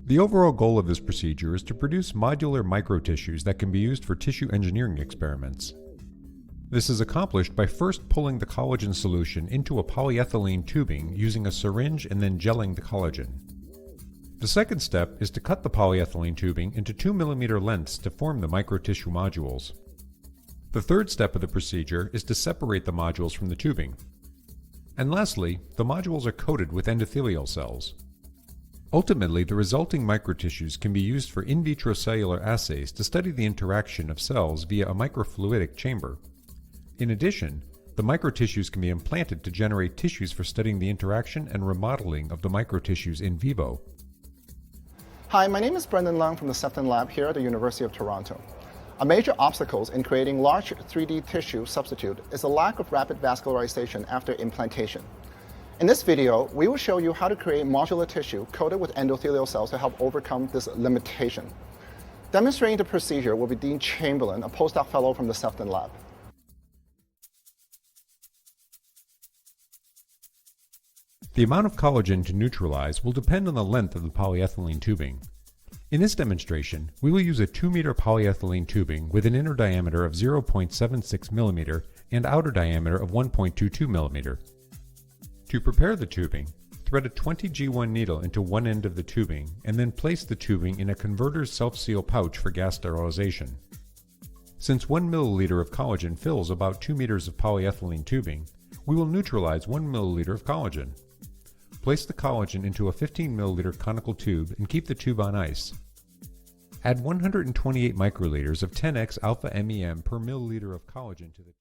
The overall goal of this procedure is to produce modular microtissues that can be used for tissue engineering experiments. This is accomplished by first pulling the collagen solution into a polyethylene tubing using a syringe and then gelling the collagen. The second step is to cut the polyethylene tubing into 2 mm lengths to form the microtissue modules. The third step of the procedure is to separate the modules from the tubing. And lastly, the modules are coated with endothelial cells. Ultimately, the resulting microtissues can be used for in vitro cellular assays to study the interaction of cells via a microfluidic chamber. In addition, the microtissues can be implanted to generate tissues for studying the interaction and remodeling of the microtissues in vivo. Hi, my name is Leung from the Sefton lab here at the University of Toronto. A major obstacle in creating large 3D tissue substitute is the lack of rapid vascularization after implantation. In this video, we will show you how to create modular tissue coated with endothelial cells to help overcome this limitation. Demonstrating the procedure will be Dean Chamberlain, a postdoc fellow from the Sefton lab. The amount of collagen to neutralize will depend on the length of the polyethylene tubing. In this demonstration, we will use a 2-meter polyethylene tubing with an inner diameter of 0.76 mm and outer diameter of 1.22 mm. To prepare the tubing, thread a 20 G1 needle into one end of the tubing and then place the tubing in a converter's self-seal pouch for gas sterilization. Since 1 milliliter of collagen fills about 2 meters of polyethylene tubing, we will neutralize 1 milliliter of collagen. Place the collagen into a 15 milliliter conical tube and keep the tube on ice. Add 128 microliters of 10x alpha MEM per milliliter of collagen to the